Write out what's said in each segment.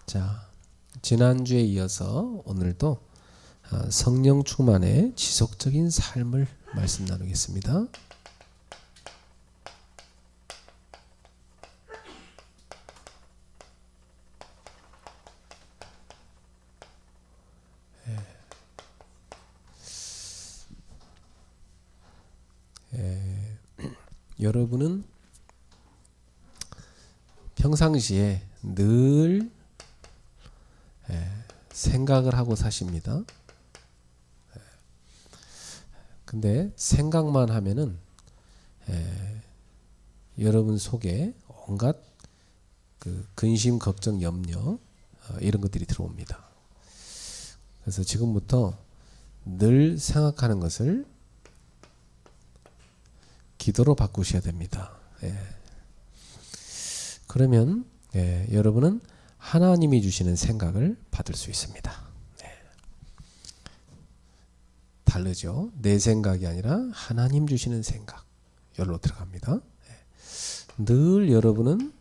자, 지난주에 이어서 오늘도 성령 충만의 지속적인 삶을 말씀 나누겠습니다. 여러분은 평상시에 늘 생각을 하고 사십니다. 근데 생각만 하면은 여러분 속에 온갖 그 근심, 걱정, 염려 이런 것들이 들어옵니다. 그래서 지금부터 늘 생각하는 것을 기도로 바꾸셔야 됩니다. 그러면 여러분은 하나님이 주시는 생각을 받을 수 있습니다. 다르죠. 내 생각이 아니라 하나님 주시는 생각. 여기로 들어갑니다. 늘 여러분은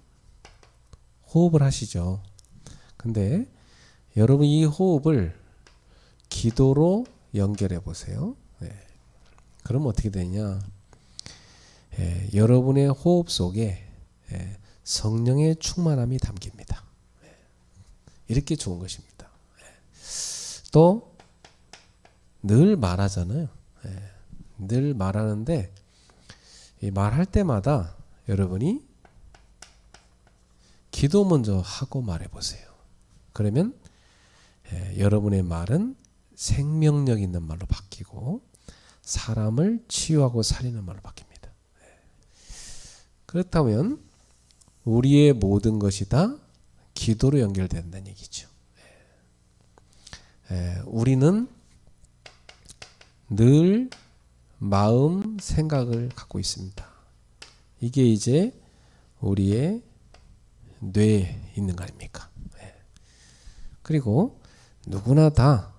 호흡을 하시죠. 근데 여러분 이 호흡을 기도로 연결해 보세요. 그럼 어떻게 되냐? 여러분의 호흡 속에 성령의 충만함이 담깁니다. 이렇게 좋은 것입니다. 또 늘 말하잖아요. 늘 말하는데 이 말할 때마다 여러분이 기도 먼저 하고 말해보세요. 그러면 여러분의 말은 생명력 있는 말로 바뀌고 사람을 치유하고 살리는 말로 바뀝니다. 그렇다면 우리의 모든 것이 다 기도로 연결된다는 얘기죠. 우리는 늘 마음, 생각을 갖고 있습니다. 이게 이제 우리의 뇌에 있는 거 아닙니까? 그리고 누구나 다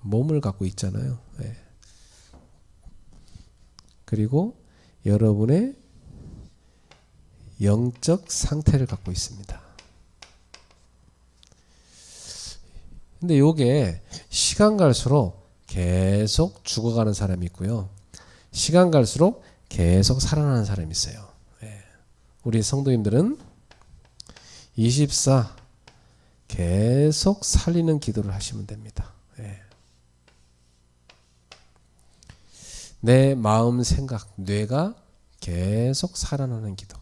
몸을 갖고 있잖아요. 그리고 여러분의 영적 상태를 갖고 있습니다. 근데 요게 시간 갈수록 계속 죽어가는 사람이 있고요. 시간 갈수록 계속 살아나는 사람이 있어요. 우리 성도님들은 24 계속 살리는 기도를 하시면 됩니다. 내 마음, 생각, 뇌가 계속 살아나는 기도.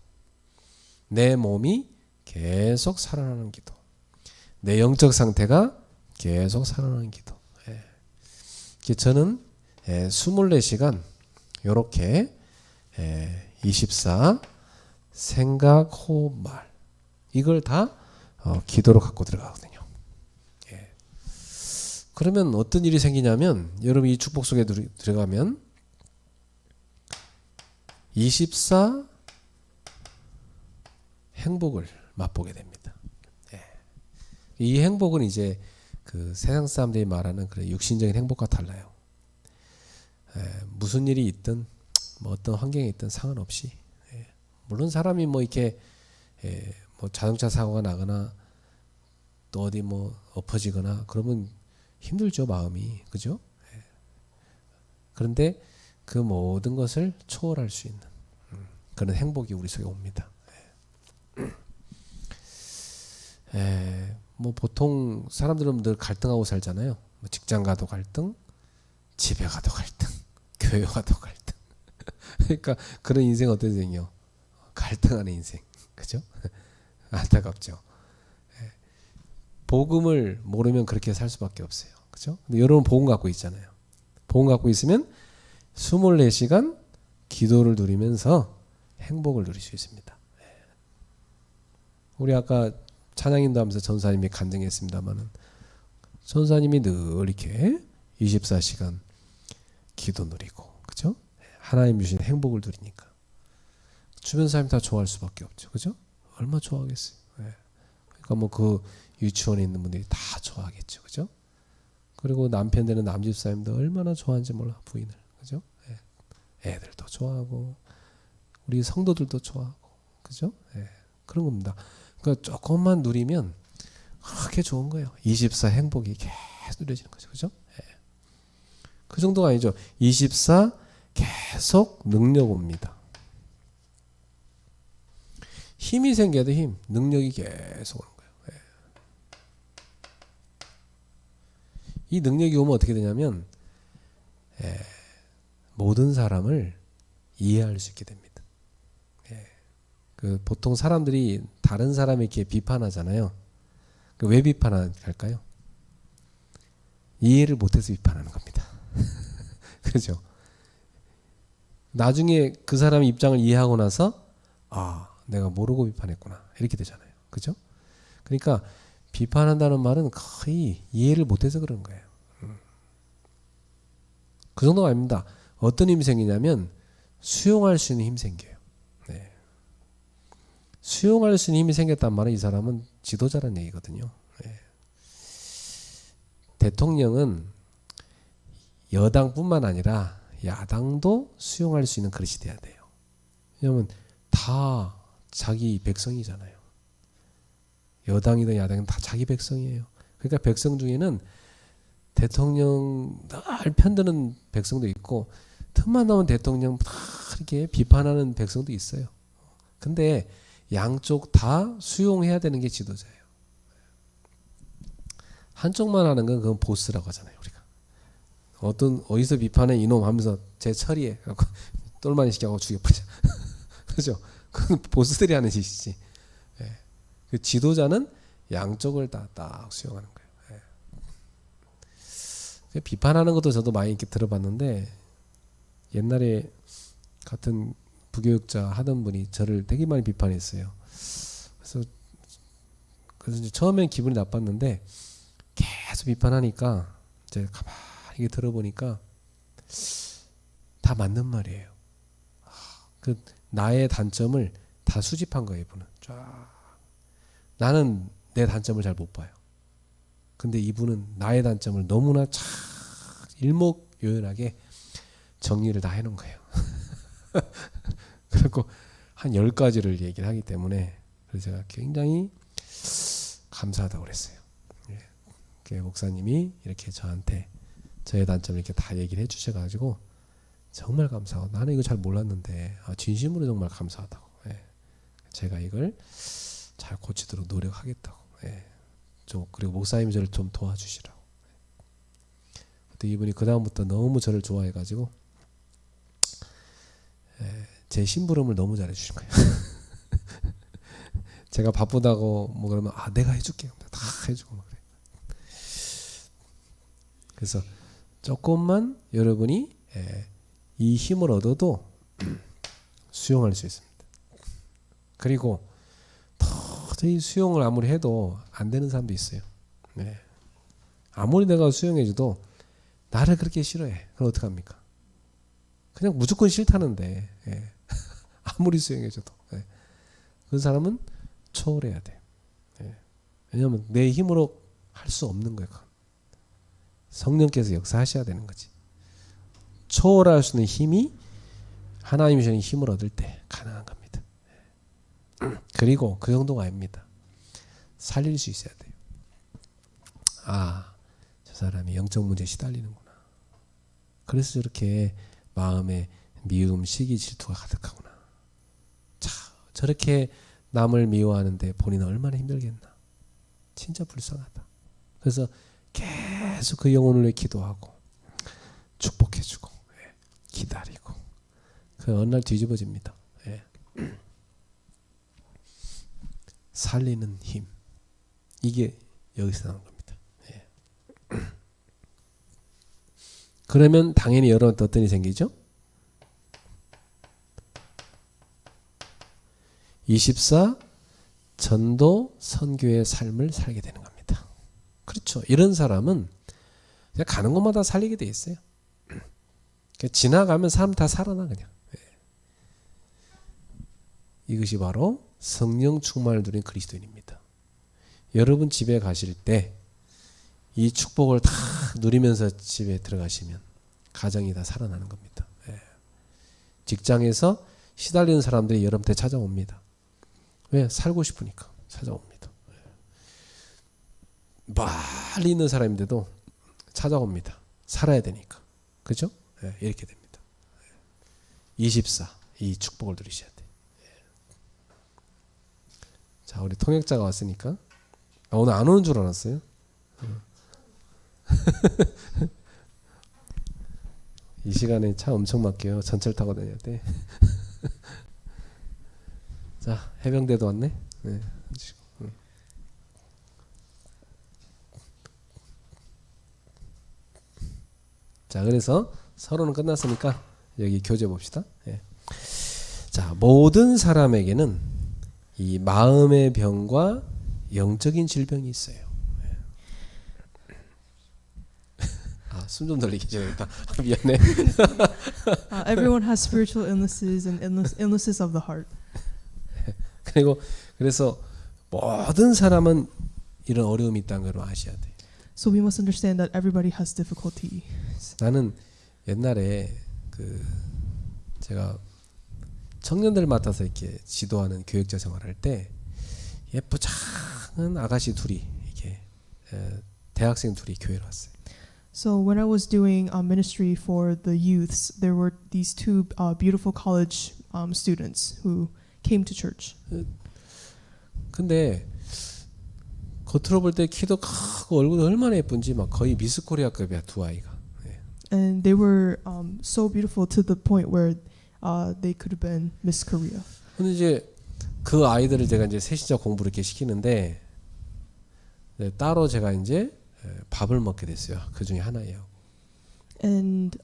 내 몸이 계속 살아나는 기도. 내 영적 상태가 계속 살아나는 기도. 저는 24시간 이렇게 24 생각, 호흡, 말 이걸 다 기도로 갖고 들어가거든요. 그러면 어떤 일이 생기냐면 여러분 이 축복 속에 들어가면 24 행복을 맛보게 됩니다. 이 행복은 이제 그 세상 사람들이 말하는 그런 육신적인 행복과 달라요. 무슨 일이 있든 뭐 어떤 환경에 있든 상관없이 물론 사람이 뭐 이렇게 뭐 자동차 사고가 나거나 또 어디 뭐 엎어지거나 그러면 힘들죠, 마음이. 그죠? 그런데 그 모든 것을 초월할 수 있는 그런 행복이 우리 속에 옵니다. 뭐 보통 사람들은 늘 갈등하고 살잖아요. 뭐 직장 가도 갈등, 집에 가도 갈등, 교회 가도 갈등. 그러니까 그런 인생 어떠세요? 갈등하는 인생, 그죠? 안타깝죠. 복음을 모르면 그렇게 살 수밖에 없어요, 그죠? 근데 여러분 복음 갖고 있잖아요. 복음 갖고 있으면 24시간 기도를 누리면서 행복을 누릴 수 있습니다. 우리 아까 찬양인도 하면서 전사님이 간증했습니다만은 전사님이 늘 이렇게 24시간 기도 누리고, 그죠? 하나님 주신 행복을 누리니까 주변 사람이 다 좋아할 수밖에 없죠, 그죠? 얼마나 좋아하겠어요. 그러니까 뭐 그 유치원에 있는 분들이 다 좋아하겠죠, 그죠? 그리고 남편 되는 남집사님도 얼마나 좋아하는지 몰라, 부인을, 그죠? 애들도 좋아하고 우리 성도들도 좋아하고, 그죠? 그런 겁니다. 그러니까 조금만 누리면 그렇게 좋은 거예요. 24 행복이 계속 누려지는 거죠. 그죠? 예. 그 정도가 아니죠. 24 계속 능력 옵니다. 힘이 생겨도 힘, 능력이 계속 오는 거예요. 예. 이 능력이 오면 어떻게 되냐면 모든 사람을 이해할 수 있게 됩니다. 그 보통 사람들이 다른 사람을 이렇게 비판하잖아요. 왜 비판할까요? 이해를 못해서 비판하는 겁니다. 그렇죠? 나중에 그 사람의 입장을 이해하고 나서 내가 모르고 비판했구나 이렇게 되잖아요. 그렇죠? 그러니까 비판한다는 말은 거의 이해를 못해서 그런 거예요. 그 정도가 아닙니다. 어떤 힘이 생기냐면 수용할 수 있는 힘이 생겨요. 네. 수용할 수 있는 힘이 생겼단 말은 이 사람은 지도자라는 얘기거든요. 네. 대통령은 여당뿐만 아니라 야당도 수용할 수 있는 그릇이 돼야 돼요. 왜냐하면 다 자기 백성이잖아요. 여당이든 야당이든 다 자기 백성이에요. 그러니까 백성 중에는 대통령 늘 편드는 백성도 있고 틈만 나면 대통령 다 이렇게 비판하는 백성도 있어요. 근데 양쪽 다 수용해야 되는 게 지도자예요. 한쪽만 하는 건 그건 보스라고 하잖아요. 우리가 어디서 비판해 이놈 하면서 제 처리해 똘마니 시켜서 죽여버리자. 그렇죠? 그건 보스들이 하는 짓이지. 예. 그 지도자는 양쪽을 다 딱 수용하는 거예요. 예. 비판하는 것도 저도 많이 이렇게 들어봤는데 옛날에 같은 부교육자 하던 분이 저를 되게 많이 비판했어요. 그래서 이제 처음엔 기분이 나빴는데 계속 비판하니까 이제 가만히 들어보니까 다 맞는 말이에요. 그 나의 단점을 다 수집한 거예요, 이분은. 쫙. 나는 내 단점을 잘 못 봐요. 근데 이분은 나의 단점을 너무나 참 일목요연하게 정리를 다 해놓은 거예요. 그리고 한 10가지를 얘기를 하기 때문에 그래서 제가 굉장히 감사하다고 그랬어요. 예. 목사님이 이렇게 저한테 저의 단점을 이렇게 다 얘기를 해주셔가지고 정말 감사하고 나는 이거 잘 몰랐는데 진심으로 정말 감사하다고. 예. 제가 이걸 잘 고치도록 노력하겠다고. 예. 그리고 목사님이 저를 좀 도와주시라고. 그때 이분이 그 다음부터 너무 저를 좋아해가지고 제 심부름을 너무 잘해주신 거예요. 제가 바쁘다고 뭐 그러면 내가 해줄게. 다 해주고 막 그래. 그래서 조금만 여러분이 이 힘을 얻어도 수용할 수 있습니다. 그리고 도저히 수용을 아무리 해도 안 되는 사람도 있어요. 네. 아무리 내가 수용해줘도 나를 그렇게 싫어해. 그럼 어떡합니까? 그냥 무조건 싫다는데 아무리 수용해줘도 그 사람은 초월해야 돼. 왜냐하면 내 힘으로 할 수 없는 거예요. 성령께서 역사하셔야 되는 거지. 초월할 수 있는 힘이 하나님이 주신 힘을 얻을 때 가능한 겁니다. 그리고 그 정도가 아닙니다. 살릴 수 있어야 돼요. 저 사람이 영적 문제에 시달리는구나. 그래서 저렇게 마음에 미움, 시기, 질투가 가득하구나. 저렇게 남을 미워하는데 본인은 얼마나 힘들겠나. 진짜 불쌍하다. 그래서 계속 그 영혼을 위해 기도하고 축복해주고 기다리고 그 어느 날 뒤집어집니다. 살리는 힘, 이게 여기서 나온 겁니다. 그러면 당연히 여러분한테 어떤 일이 생기죠? 24 전도 선교의 삶을 살게 되는 겁니다. 그렇죠. 이런 사람은 그냥 가는 곳마다 살리게 돼 있어요. 지나가면 사람 다 살아나 그냥. 이것이 바로 성령 충만을 누린 그리스도인입니다. 여러분 집에 가실 때 이 축복을 다 누리면서 집에 들어가시면 가정이 다 살아나는 겁니다. 직장에서 시달리는 사람들이 여러분한테 찾아옵니다. 왜? 살고 싶으니까 찾아옵니다. 멀리 있는 사람인데도 찾아옵니다. 살아야 되니까. 그죠? 예, 이렇게 됩니다. 24. 이 축복을 누리셔야 돼. 자, 우리 통역자가 왔으니까. 오늘 안 오는 줄 알았어요. 이 시간에 차 엄청 막혀요. 전철 타고 다녀야 돼. 자, 해병대도 왔네. 네. 자, 그래서 서론은 끝났으니까 여기 교재 봅시다. 예. 자, 모든 사람에게는 이 마음의 병과 영적인 질병이 있어요. 예. 아, 숨 좀 돌리기 전에다 미안해. Everyone has spiritual illnesses and illnesses of the heart. 그리고 그래서 모든 사람은 이런 어려움이 있다는 걸 아셔야 돼. So we must understand that everybody has difficulty. 나는 옛날에 제가 청년들 맡아서 이렇게 지도하는 교육자 생활할 때 예쁘장한 아가씨 둘이 이렇게 대학생 둘이 교회로 왔어요. So when I was doing ministry for the youths, there were these two beautiful college students who came to church. 근데 겉으로 볼 때 키도 크고 얼굴도 얼마나 예쁜지 막 거의 미스 코리아급이야 두 아이가. And they were so beautiful to the point where they could have been Miss Korea. 근데 이제 그 아이들을 제가 이제 세시자 공부를 이렇게 시키는데 따로 제가 이제 밥을 먹게 됐어요. 그 중에 하나예요. And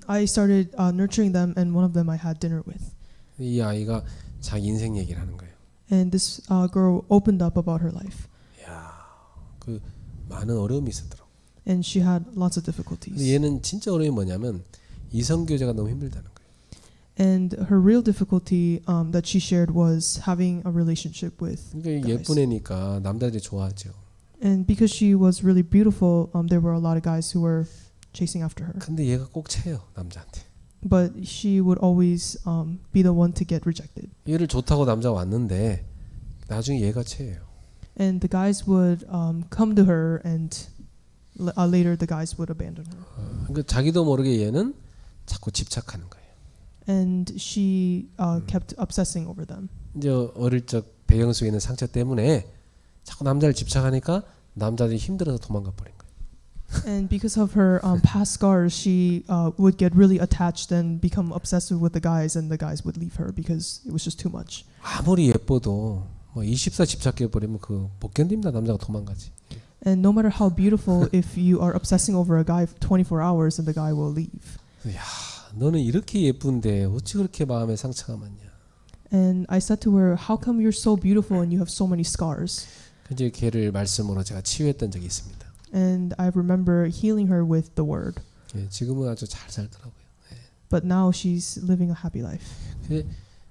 I started nurturing them, and one of them I had dinner with. 이 아이가 자기 인생 얘기를 하는 거예요. And this girl opened up about her life. 야, 그 많은 어려움이 있었더라고. And she had lots of 근데 difficulties. 얘는 진짜 어려움이 뭐냐면 이성 교제가 너무 힘들다는 거예요. And her real difficulty that she shared was having a relationship with 그러니까 guys. 예쁜 애니까 남자들이 좋아하죠. And because she was really beautiful, there were a lot of guys who were chasing after her. 근데 얘가 꼭 채요 남자한테. But she would always be the one to get rejected. 얘를 좋다고 남자 왔는데 나중에 얘가 채예요. And the guys would come to her, and later the guys would abandon her. 그러니까 자기도 모르게 얘는 자꾸 집착하는 거예요. And she kept obsessing over them. 이제 어릴 적 배경 속에 있는 상처 때문에 자꾸 남자를 집착하니까 남자들이 힘들어서 도망가 버린 거예요. And because of her past scars, she would get really attached and become obsessive with the guys, and the guys would leave her because it was just too much. 아무리 예뻐도 뭐 24 집착해 버리면 그 못 견딥니다. 남자가 도망가지. And no matter how beautiful, if you are obsessing over a guy for 24 hours, then the guy will leave. 야, 너는 이렇게 예쁜데 어찌 그렇게 마음에 상처가 많냐. And I said to her, "How come you're so beautiful and you have so many scars?" 이제 걔를 말씀으로 제가 치유했던 적이 있습니다. And I remember healing her with the word. 예, 지금은 아주 잘 살더라고요. But now she's living a happy life.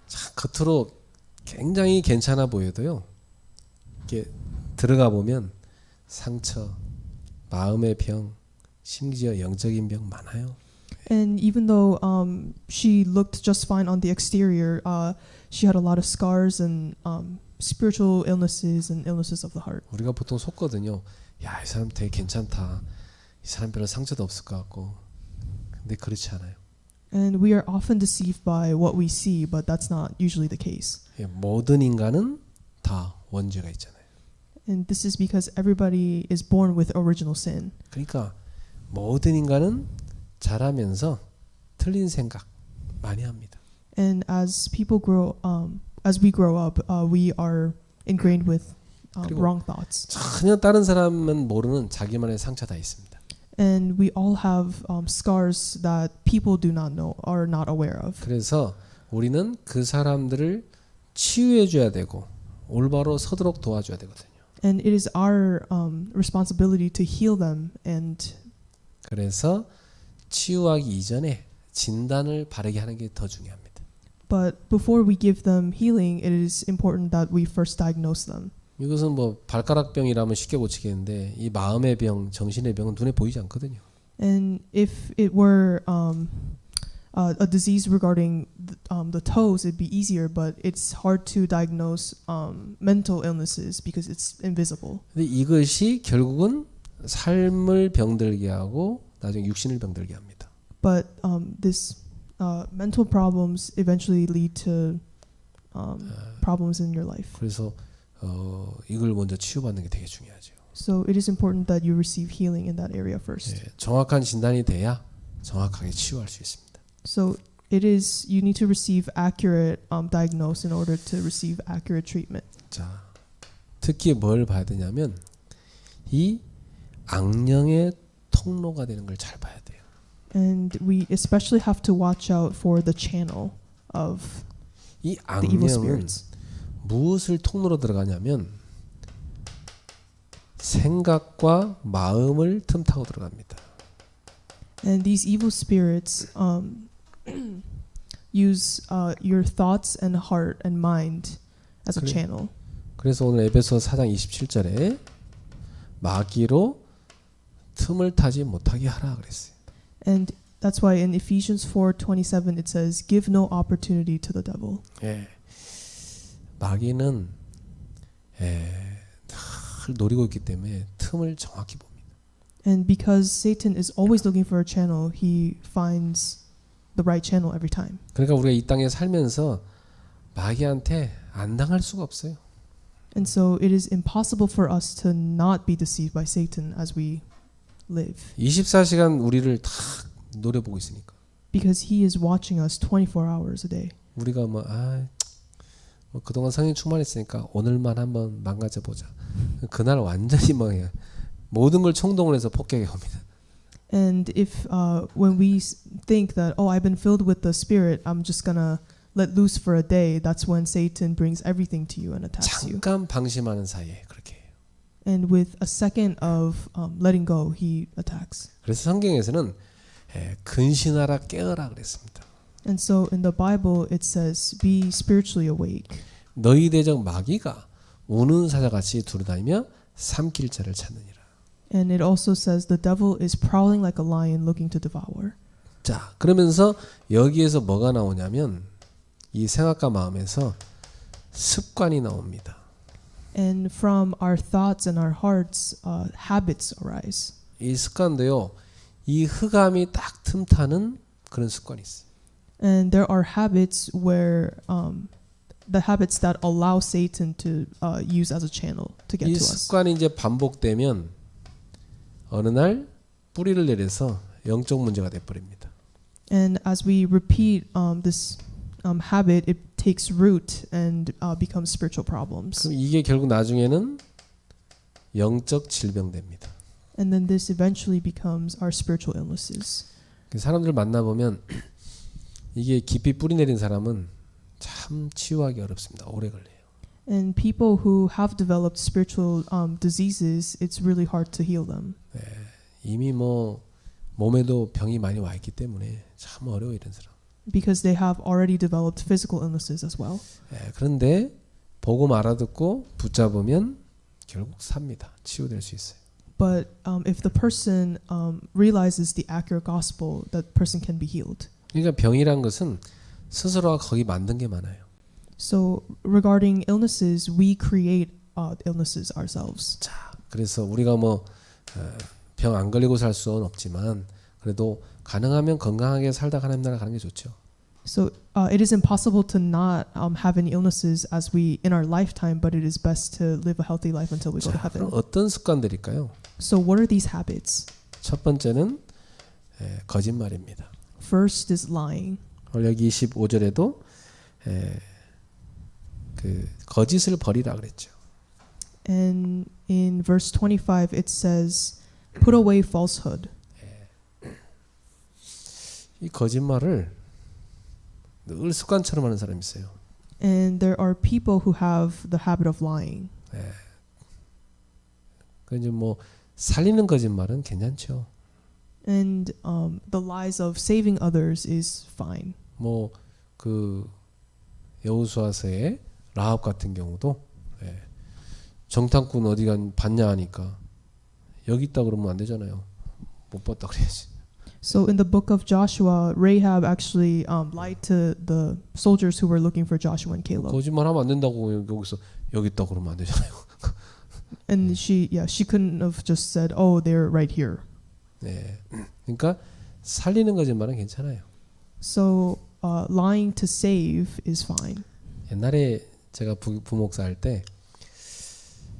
참 겉으로 굉장히 괜찮아 보여도요. 이렇게 들어가 보면 상처, 마음의 병, 심지어 영적인 병 많아요. And even though she looked just fine on the exterior, she had a lot of scars and spiritual illnesses and illnesses of the heart. 우리가 보통 속거든요. 야, 이 사람 되게 괜찮다. 이 사람 별로 상처도 없을 것 같고. 근데 그렇지 않아요. And we are often deceived by what we see, but that's not usually the case. 예, 모든 인간은 다 원죄가 있잖아요. And this is because everybody is born with original sin. 그러니까 모든 인간은 자라면서 틀린 생각 많이 합니다. And as people grow, as we grow up, we are ingrained with wrong thoughts. 전혀 다른 사람은 모르는 자기만의 상처 다 있습니다. And we all have scars that people do not know, are not aware of. 그래서 우리는 그 사람들을 치유해 줘야 되고 올바로 서도록 도와줘야 되거든요. And it is our responsibility to heal them. And 그래서 치유하기 이전에 진단을 바르게 하는 게 더 중요합니다. but before we give them healing, it is important that we first diagnose them. 이것은 뭐 발가락병이라면 쉽게 고치겠는데 이 마음의 병, 정신의 병은 눈에 보이지 않거든요. And if it were a disease regarding the toes, it'd be easier, but it's hard to diagnose mental illnesses because it's invisible. 근데 이것이 결국은 삶을 병들게 하고 나중에 육신을 병들게 합니다. But this mental problems eventually lead to problems in your life. 그래서 이걸 먼저 치유받는 게 되게 중요하죠. So it is important that you receive healing in that area first. 예, 정확한 진단이 돼야 정확하게 치유할 수 있습니다. So it is you need to receive accurate diagnosis in order to receive accurate treatment. 자, 특히 뭘 봐야 되냐면 이 악령의 통로가 되는 걸 잘 봐야 돼요. And we especially have to watch out for the channel of 이 the evil 악령은 spirits. 무엇을 통로로 들어가냐면 생각과 마음을 틈타고 들어갑니다. And these evil spirits use your thoughts and heart and mind as a 그래. channel. 그래서 오늘 에베소 4장 27절에 마귀로 틈을 타지 못하게 하라 그랬어요. And that's why in Ephesians 4:27 it says, "Give no opportunity to the devil." 예. 마귀는 늘 노리고 있기 때문에 틈을 정확히 봅니다. And because Satan is always looking for a channel, he finds the right channel every time. 그러니까 우리가 이 땅에 살면서 마귀한테 안 당할 수가 없어요. And so it is impossible for us to not be deceived by Satan as we live. 24시간 우리를 다 노려보고 있으니까. Because he is watching us 24 hours a day. 우리가 뭐 그동안 성령 충만했으니까 오늘만 한번 망가져 보자. 그날 완전히 망해요. 모든 걸 총동원 해서 폭격해 옵니다. And if when we think that, oh, I've been filled with the Spirit, I'm just gonna let loose for a day, that's when Satan brings everything to you and attacks you. 잠깐 방심하는 사이에 그렇게 해요. And with a second of letting go, he attacks. 그래서 성경에서는 근신하라 깨어라 그랬습니다. And so in the Bible it says, be spiritually awake. 너희 대적 마귀가 우는 사자같이 두루다니며 삼킬 자를 찾느니라. And it also says the devil is prowling like a lion looking to devour. 자, 그러면서 여기에서 뭐가 나오냐면 이 생각과 마음에서 습관이 나옵니다. And from our thoughts and our hearts, habits arise. 이 습관도요. 이 흑암이 딱 틈타는 그런 습관이 있어요. And there are habits where the habits that allow Satan to use as a channel to get 이 to us. 습관이 이제 반복되면 어느 날 뿌리를 내려서 영적 문제가 돼 버립니다. And as we repeat this habit, it takes root and becomes spiritual problems. 그럼 이게 결국 나중에는 영적 질병됩니다. And then this eventually becomes our spiritual illnesses. 사람들 만나 보면 이게 깊이 뿌리 내린 사람은 참 치유하기 어렵습니다. 오래 걸려요. And people who have developed spiritual diseases, it's really hard to heal them. 네, 이미 뭐 몸에도 병이 많이 와 있기 때문에 참 어려워 이런 사람. Because they have already developed physical illnesses as well. 네, 그런데 복음 알아듣고 붙잡으면 결국 삽니다. 치유될 수 있어요. But if the person realizes the accurate gospel, that person can be healed. 그러니까 병이란 것은 스스로가 거기 만든 게 많아요. So regarding illnesses, we create illnesses ourselves. 자, 그래서 우리가 뭐 병 안 걸리고 살 수는 없지만 그래도 가능하면 건강하게 살다 하나님 나라 가는 게 좋죠. So it is impossible to not have any illnesses as we in our lifetime, but it is best to live a healthy life until we go to 자, heaven. 그럼 어떤 습관들일까요? So what are these habits? 첫 번째는 거짓말입니다. First is lying. 여기 25절에도 그 거짓을 버리라 그랬죠. And in verse 25 it says, put away falsehood. 이 거짓말을 늘 습관처럼 하는 사람이 있어요. And there are people who have the habit of lying. 그 이제 뭐 살리는 거짓말은 괜찮죠. And the lies of saving others is fine. 뭐 그 여호수아서의 라합 같은 경우도 정탐꾼 어디 봤냐 하니까 여기 있다 그러면 안 되잖아요. 못 봤다 그래야지. So in the book of Joshua, Rahab actually lied to the soldiers who were looking for Joshua and Caleb. 거짓말하면 안 된다고 여기서 여기 있다 그러면 안 되잖아요. And she couldn't have just said, "Oh, they're right here." 네. 그러니까 살리는 거짓말은 괜찮아요. So lying to save is fine. 옛날에 제가 부목사 할 때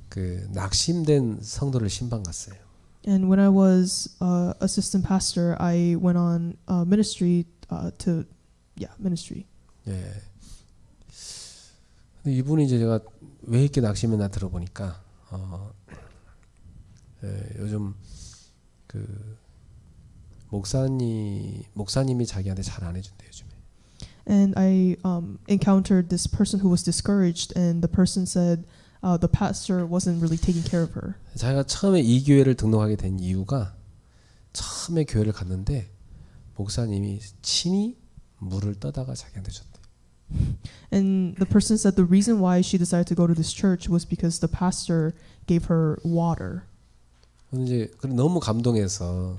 그 낙심된 성도를 신방 갔어요. And when I was assistant pastor, I went on ministry ministry. 예. 근데 이분이 이제 제가 왜 이렇게 낙심했나 들어보니까 요즘 그 목사님이 자기한테 잘 안 해준대 요즘에. And I encountered this person who was discouraged, and the person said the pastor wasn't really taking care of her. 자기가 처음에 이 교회를 등록하게 된 이유가 처음에 교회를 갔는데 목사님이 친히 물을 떠다가 자기한테 줬대. And the person said the reason why she decided to go to this church was because the pastor gave her water. 이제 너무 감동해서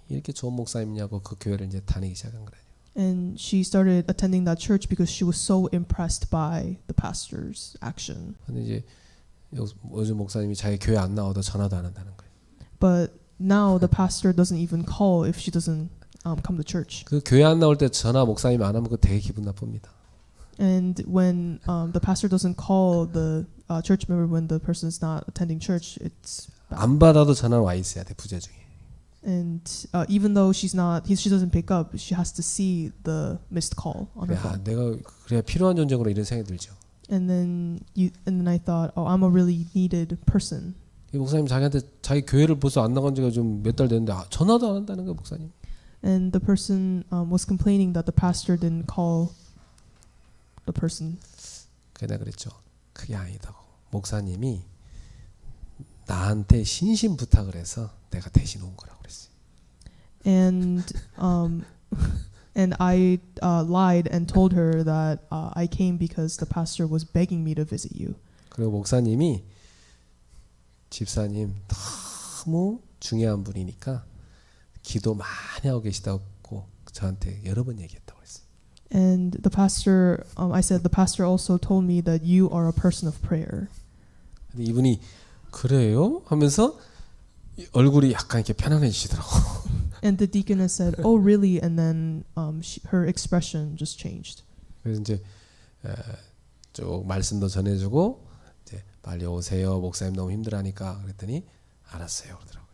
이렇게 좋은 목사님이냐고 그 교회를 이제 다니기 시작한 거예요. And she started attending that church because she was so impressed by the pastor's action. 근데 이제 요즘 목사님이 자기 교회 안 나와도 전화도 안 한다는 거예요. But now the pastor doesn't even call if she doesn't come to church. 그 교회 안 나올 때 전화 목사님이 안 하면 그 되게 기분 나쁩니다. And when the pastor doesn't call the church member when the person's not attending church, it's bad. 안 받아도 전화 와 있어야 돼 부재 중에. And even though she doesn't pick up, she has to see the missed call on her phone. 내가 그래야 필요한 존재구나 이런 생각이 들죠. And then I thought, oh, I'm a really needed person. 이 목사님 자기한테 자기 교회를 벌써 안 나간 지가 좀 몇 달 됐는데 전화도 안 한다는 거예요 목사님. And the person was complaining that the pastor didn't call the person. 그래 내가 그랬죠. 그게 아니다고. 목사님이 나한테 신신 부탁을 해서 내가 대신 온 거라고 그랬어요. And I lied and told her that I came because the pastor was begging me to visit you. 그리고 목사님이 집사님 너무 중요한 분이니까 기도 많이 하고 계시다고 저한테 여러 번 얘기했다고 그랬어요. And the pastor, I said the pastor also told me that you are a person of prayer. 근데 이분이 그래요? 하면서 얼굴이 약간 이렇게 편안해지시더라고. And the deaconess said, "Oh, really?" And then her expression just changed. 그래서 이제 쭉 말씀도 전해주고 이제 빨리 오세요. 목사님 너무 힘들어하니까 그랬더니 알았어요. 그러더라고요.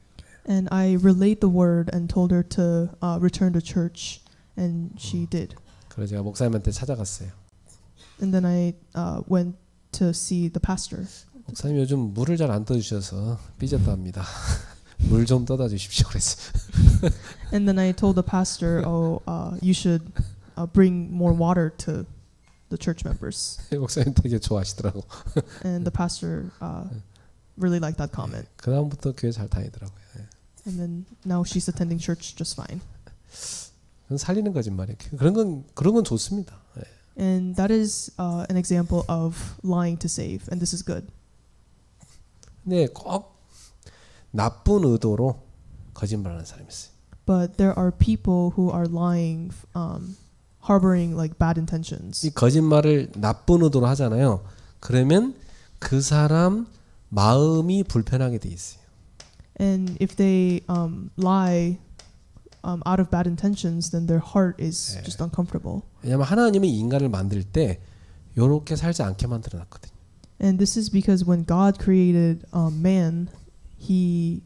And I relayed the word and told her to return to church, and she did. 그래서 제가 목사님한테 찾아갔어요. And then I went to see the pastor. 목사님 요즘 물을 잘 안 떠주셔서 삐졌답니다. 물 좀 떠다 주십시오. 그랬어요. And then I told the pastor, "Oh, you should bring more water to the church members." 목사님 되게 좋아하시더라고. And the pastor really liked that comment. 그 다음부터 교회 잘 다니더라고요. And then now she's attending church just fine. 그건 살리는 거짓말이에요. 그런 건 좋습니다. And that is an example of lying to save, and this is good. 근데 꼭 나쁜 의도로 거짓말하는 사람이 있어요. But there are people who are lying, harboring like bad intentions. 이 거짓말을 나쁜 의도로 하잖아요. 그러면 그 사람 마음이 불편하게 돼 있어요. And if they lie out of bad intentions, then their heart is just uncomfortable. 왜냐하면 하나님이 인간을 만들 때 이렇게 살지 않게 만들어놨거든요. And this is because when God created man, He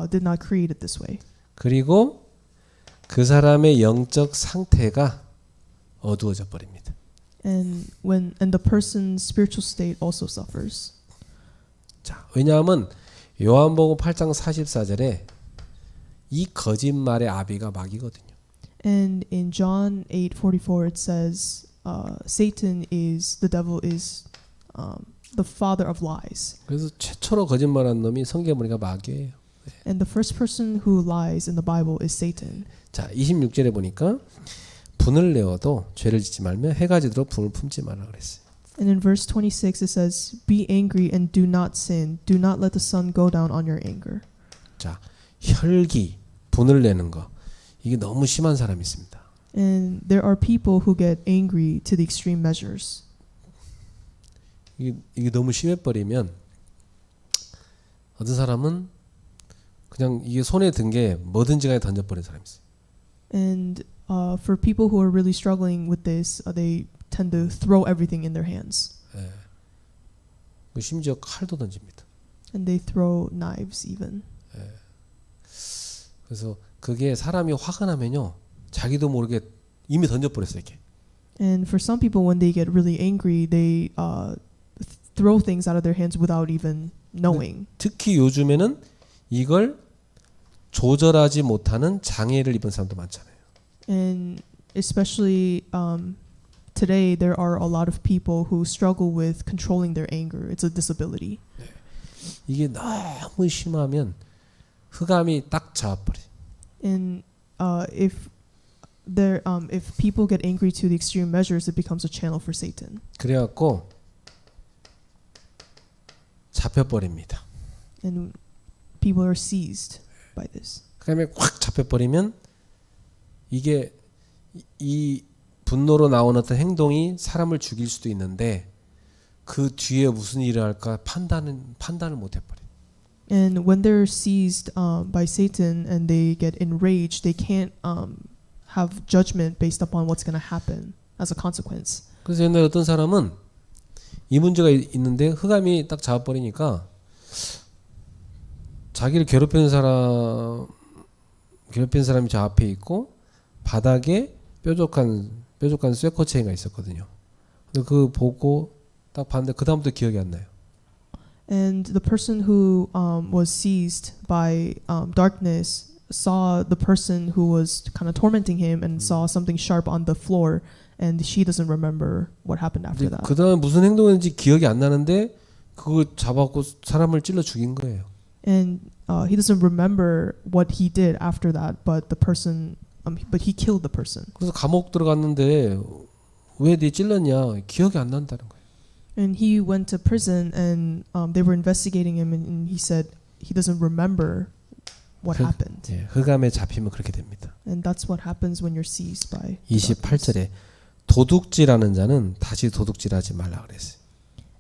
did not create it this way. 그리고 그 사람의 영적 상태가 어두워져 버립니다. And the person's spiritual state also suffers. 자, 왜냐하면 요한복음 8장 44절에 이 거짓말의 아비가 마귀거든요. And in John 8:44 it says Satan is the devil is the father of lies. 그래서 최초로 거짓말한 놈이 성경에 보니까 마귀예요. And the first person who lies in the Bible is Satan. 자, 26절에 보니까 분을 내어도 죄를 짓지 말며 해가 지도록 분을 품지 말라 그랬어요. And in verse 26 it says, "Be angry and do not sin. Do not let the sun go down on your anger." 자, 혈기, 분을 내는 거. 이게 너무 심한 사람이 있습니다. And there are people who get angry to the extreme measures. 이게 너무 심해버리면 어떤 사람은 그냥 이게 손에 든 게 뭐든지 간에 던져버리는 사람이 있어요. And for people who are really struggling with this, they tend to throw everything in their hands. 심지어 칼도 던집니다. And they throw knives even. 그래서 그게 사람이 화가 나면요, 자기도 모르게 이미 던져버렸어요. 이렇게. And for some people, when they get really angry, they throw things out of their hands without even knowing. 특히 요즘에는 이걸 조절하지 못하는 장애를 입은 사람도 많잖아요. And especially today, there are a lot of people who struggle with controlling their anger. It's a disability. 이게 너무 심하면 흑암이 딱 잡아버려요. And if people get angry to the extreme measures, it becomes a channel for Satan. 그래갖고 잡혀버립니다. And people are seized by this. 그다음에 확 잡혀버리면 이게 이 분노로 나온 어떤 행동이 사람을 죽일 수도 있는데 그 뒤에 무슨 일을 할까 판단을 못 해버려요. And when they're seized by Satan and they get enraged, they can't have judgment based upon what's going to happen as a consequence. 그래서 옛날에 어떤 사람은 이 문제가 있는데 흑암이 딱 잡아버리니까 자기를 괴롭히는 사람이 저 앞에 있고 바닥에 뾰족한 쇠코체인가 있었거든요. 근데 그거 보고 딱 봤는데 그 다음부터 기억이 안 나요. And the person who was seized by darkness saw the person who was kind of tormenting him and saw something sharp on the floor, and she doesn't remember what happened after that. 그 다음에 무슨 행동했는지 기억이 안 나는데 그거 잡았고 사람을 찔러 죽인 거예요. And he doesn't remember what he did after that, but but he killed the person. 그래서 감옥 들어갔는데 왜 네 찔렀냐 기억이 안 난다는 거예요. And he went to prison, and they were investigating him, and he said he doesn't remember what happened. 예, 흑암에 잡히면 그렇게 됩니다. And that's what happens when you're seized by the darkness. 28절에 도둑질하는 자는 다시 도둑질하지 말라 그랬어요.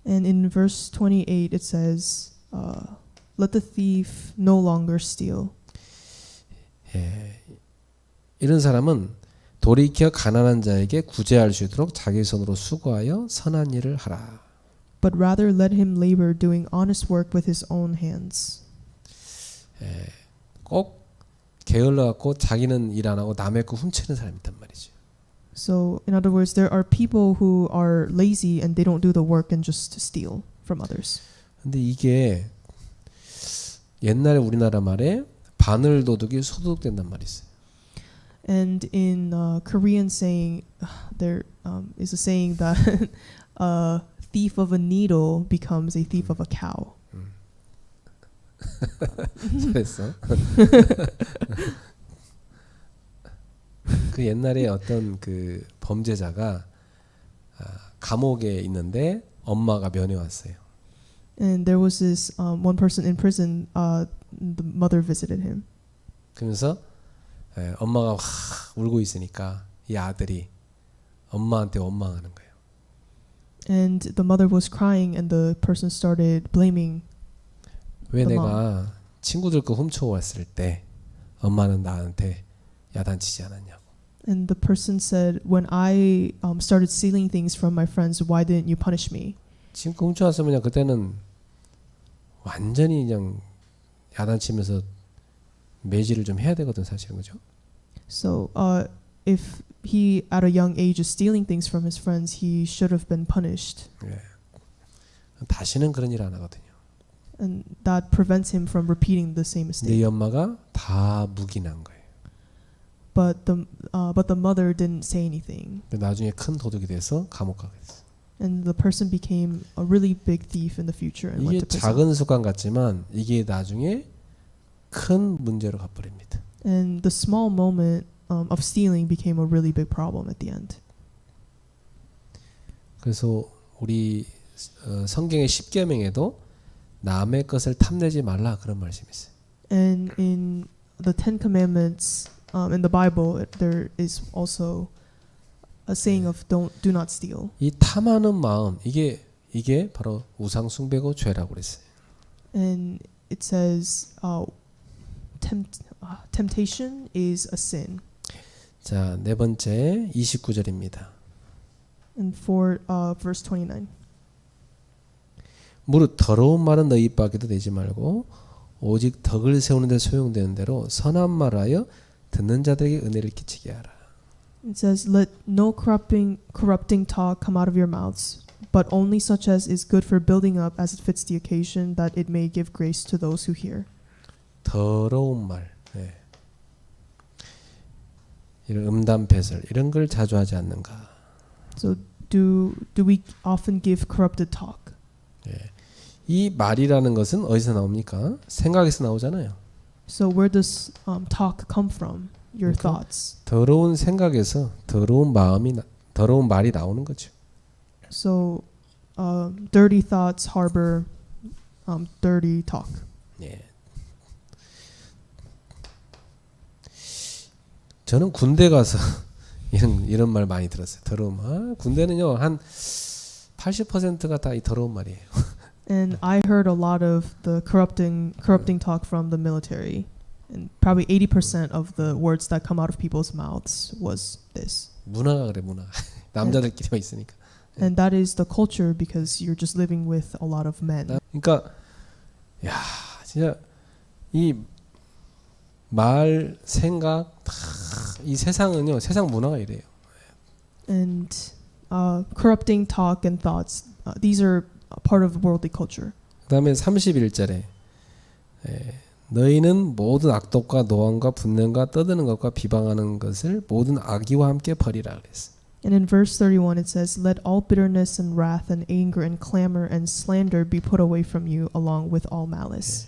And in verse 28 it says, let the thief no longer steal. 예, 이런 사람은 돌이켜 가난한 자에게 구제할 수 있도록 자기 손으로 수고하여 선한 일을 하라. But rather let him labor doing honest work with his own hands. 예, 꼭 게을러 갖고 자기는 일 안 하고 남의 거 훔치는 사람이 있단 말이죠. So in other words, there are people who are lazy and they don't do the work and just steal from others. 근데 이게 옛날에 우리나라 말에 바늘 도둑이 소도둑된단 말이 있어요. And in Korean saying, there is a saying that a thief of a needle becomes a thief of a cow. 잘했어. 그 옛날에 어떤 그 범죄자가 감옥에 있는데 엄마가 면회 왔어요. And there was this one person in prison. The mother visited him. 그러면서 엄마가 울고 있으니까 이 아들이 엄마한테 원망하는 거예요. And the mother was crying, and the person started blaming. 왜 the 내가 친구들 거 훔쳐왔을 때 엄마는 나한테 야단치지 않았냐고. And the person said, when I started stealing things from my friends, why didn't you punish me? 친구 훔쳐왔으면 그냥 그때는 완전히 그냥 야단치면서 매질을 좀 해야 되거든 사실은 그죠? So if he at a young age is stealing things from his friends, he should have been punished. 예. 다시는 그런 일 안 하거든요. And that prevents him from repeating the same 근데 mistake. 이 엄마가 다 묵인한 거예요. But the mother didn't say anything. 근데 나중에 큰 도둑이 돼서 감옥 가게 됐어요. And the person became a really big thief in the future and 이게 went to prison. 작은 습관 같지만 이게 나중에 큰 문제로 가버립니다. And the small moment of stealing became a really big problem at the end. 그래서 우리 성경의 10계명에도 남의 것을 탐내지 말라 그런 말씀이 있어요. And in the Ten Commandments, in the Bible there is also a saying of do not steal. 이 탐하는 마음 이게 바로 우상 숭배고 죄라고 그랬어요. And it says temptation is a sin. 자, 네 번째 29절입니다. And for verse 29. 무릇 더러운 말은 너희 입 밖에도 내지 말고 오직 덕을 세우는 데 소용되는 대로 선한 말하여 듣는 자들에게 은혜를 끼치게 하라. It says, "Let no corrupting talk come out of your mouths, but only such as is good for building up, as it fits the occasion, that it may give grace to those who hear." 더러운 말, 네. 이런 음담패설 이런 걸 자주 하지 않는가? So do we often give corrupted talk? 네. 이 말이라는 것은 어디서 나옵니까? 생각에서 나오잖아요. So where does talk come from? Your 그러니까 thoughts. 더러운 생각에서 더러운 더러운 말이 나오는 거죠. So dirty thoughts harbor dirty talk. 네. 저는 군대 가서 이런 말 많이 들었어요. 더러운 말. 군대는요 한 80%가 다 이 더러운 말이에요. And I heard a lot of the corrupting talk from the military, and probably 80% of the words that come out of people's mouths was this. 문화가 그래 문화. 남자들끼리만 있으니까. And that is the culture because you're just living with a lot of men. 그러니까 야 진짜 이 말 생각 이 세상은요 세상 문화가 이래요. And corrupting talk and thoughts, these are a part of worldly culture. 그다음에 31절에 너희는 모든 악독과 노함과 분냄과 떠드는 것과 비방하는 것을 모든 악의와 함께 버리라 그랬어요. And in verse 31 it says, "Let all bitterness and wrath and anger and clamor and slander be put away from you along with all malice."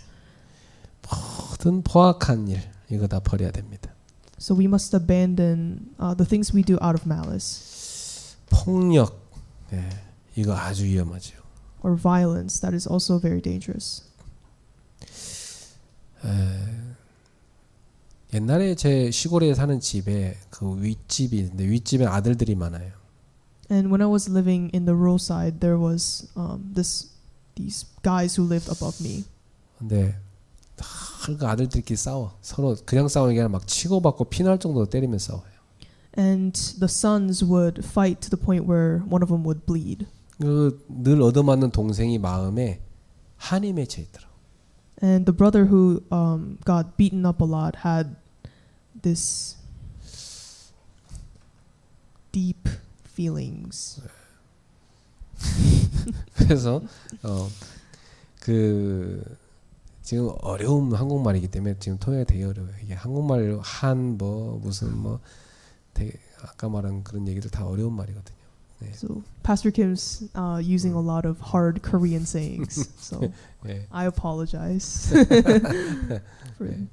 모든 포악한 일 이거 다 버려야 됩니다. So we must abandon the things we do out of malice. 폭력 이거 아주 위험하죠. Or violence, that is also very dangerous. 옛날에 제 시골에 사는 집에 그 윗집이 있는데 윗집에 아들들이 많아요. And when I was living in the rural side, there was these guys who lived above me. 근데 그 아들들끼리 싸워. 서로 그냥 싸우는 게 아니라 막 치고받고 피날 정도로 때리면 싸워요. And the sons would fight to the point where one of them would bleed. 늘 얻어맞는 동생이 마음에 한이 맺혀 있더라고. And the brother who got beaten up a lot had this deep feelings. 그래서 지금 어려운 한국말이기 때문에 지금 통역이 되게 어려워요. 이게 한국말 되게 아까 말한 그런 얘기들 다 어려운 말이거든요. 네. So Pastor Kim's using a lot of hard Korean sayings. So 네. I apologize. 네.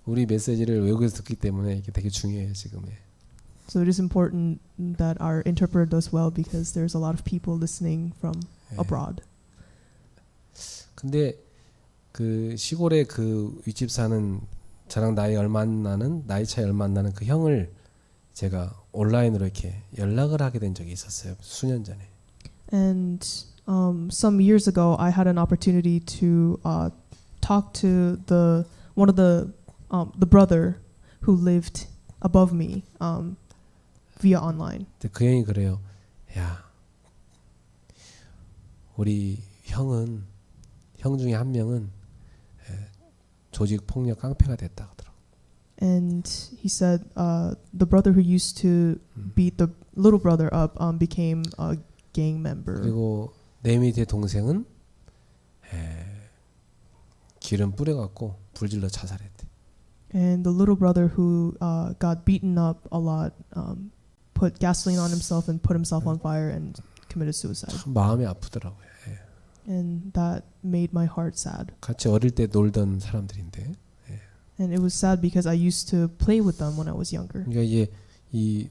우리 메시지를 외국에서 듣기 때문에 이게 되게 중요해요 지금. So it is important that our interpreter does well because there's a lot of people listening from abroad. 근데 그 시골에 그 윗집 사는 저랑 나이 차이 얼마 안 나는 그 형을 제가 온라인으로 이렇게 연락을 하게 된 적이 있었어요. 수년 전에. And some years ago, I had an opportunity to talk to the brother who lived above me via online. 근데 그 형이 그래요. 야, 우리 형 중에 한 명은 조직 폭력 깡패가 됐다 하더라고. And he said the brother who used to beat the little brother up became a gang member. 그리고 내 밑에 동생은 기름 뿌려갖고 불질러 자살했대. And the little brother who got beaten up a lot put gasoline on himself and put himself on fire and committed suicide. 참 마음이 아프더라고요. And that made my heart sad. 같이 어릴 때 놀던 사람들인데. And it was sad because I used to play with them when I was younger. 그러니까 이게 이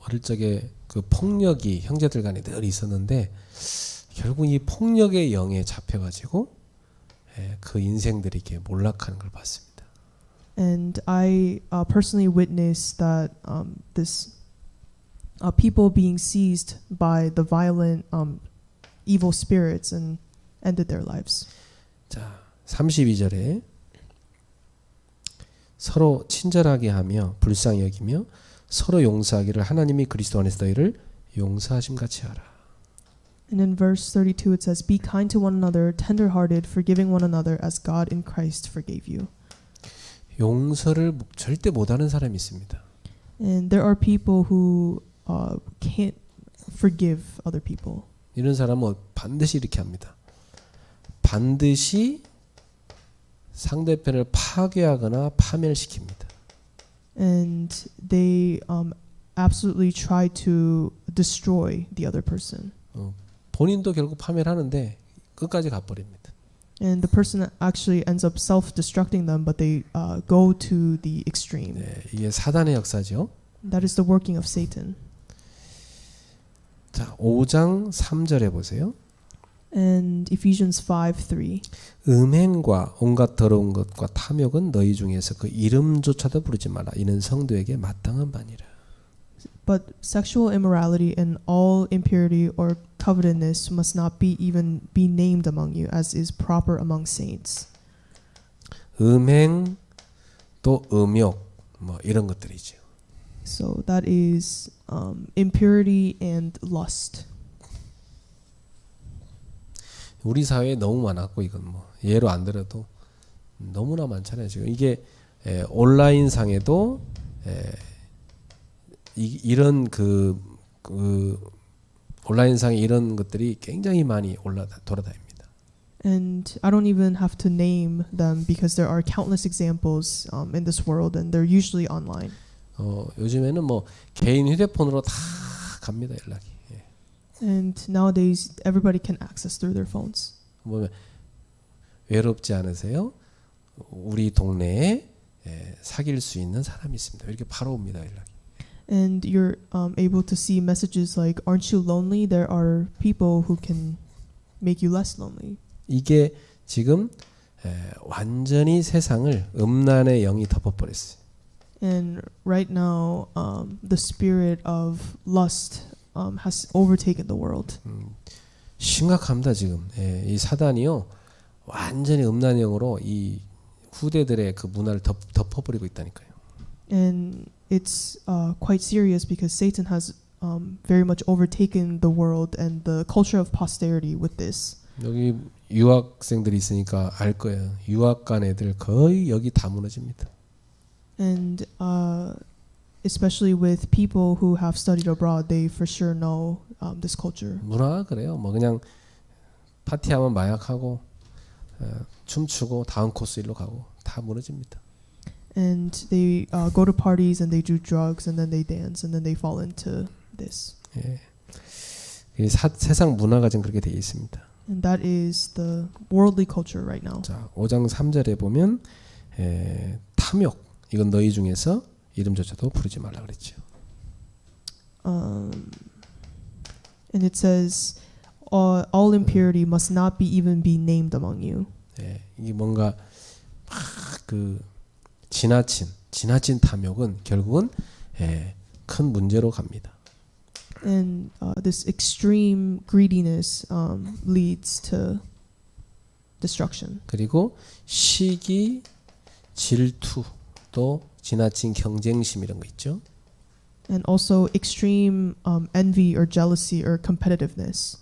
어릴 적에 그 폭력이 형제들 간에 늘 있었는데 결국 이 폭력의 영에 잡혀가지고 그 인생들이 이렇게 몰락하는 걸 봤습니다. And I personally witnessed that this people being seized by the violent evil spirits and ended their lives. 자, 32절에 서로 친절하게 하며 불쌍히 여기며 서로 용서하기를 하나님이 그리스도 안에서 너희를 용서하심 같이 하라. And in verse 32 it says, "Be kind to one another, tender-hearted, forgiving one another as God in Christ forgave you." 용서를 절대 못하는 사람이 있습니다. And there are people who can't forgive other people. 이런 사람은 반드시 이렇게 합니다. 반드시 상대편을 파괴하거나 파멸시킵니다. And they absolutely try to destroy the other person. 본인도 결국 파멸하는데 끝까지 가버립니다. And the person actually ends up self-destructing them, but they go to the extreme. 네, 이게 사단의 역사죠. That is the working of Satan. 자, 5장 3절에 보세요. And Ephesians 5:3. 음행과 온갖 더러운 것과 탐욕은 너희 중에서 그 이름조차도 부르지 마라. 이는 성도에게 마땅한 바니라. But sexual immorality and all impurity or covetousness must not be even be named among you, as is proper among saints. 음행 또 음욕 뭐 이런 것들이죠. So that is impurity and lust. 우리 사회에 너무 많았고 이건 뭐 예로 안 들어도 너무나 많잖아요. 지금 이게 온라인 상에도 이런 그 온라인 상에 이런 것들이 굉장히 많이 돌아다닙니다. And I don't even have to name them because there are countless examples in this world, and they're usually online. 요즘에는 뭐 개인 휴대폰으로 다 갑니다 연락이. And nowadays, everybody can access through their phones. 보면 외롭지 않으세요? 우리 동네에 사귈 수 있는 사람이 있습니다. 이렇게 바로 옵니다 연락이. And you're able to see messages like, "Aren't you lonely? There are people who can make you less lonely." 이게 지금 완전히 세상을 음란의 영이 덮어버렸어요. And right now, the spirit of lust has overtaken the world. 심각합니다 지금. 이 사단이요 완전히 음란의 영으로 이 후대들의 그 문화를 덮어버리고 있다니까요. And it's quite serious because Satan has very much overtaken the world and the culture of posterity with this. 여기 유학생들이 있으니까 알 거예요. 유학 간 애들 거의 여기 다 무너집니다. And especially with people who have studied abroad, they for sure know this culture. 문화가 그래요. 뭐 그냥 파티하면 마약하고 춤추고 다음 코스 일로 가고 다 무너집니다. And they go to parties and they do drugs and then they dance and then they fall into this. 예. 세상 문화가 지금 그렇게 되어 있습니다. And that is the worldly culture right now. 자, 5장 3절에 보면 탐욕 이건 너희 중에서 이름조차도 부르지 말라 그랬죠. And it says, all impurity must not be even be named among you. 이게 뭔가 그 지나친 탐욕은 결국은 큰 문제로 갑니다. And this extreme greediness leads to destruction. 그리고 시기, 질투, 또 지나친 경쟁심 이런 거 있죠. And also extreme envy or jealousy or competitiveness.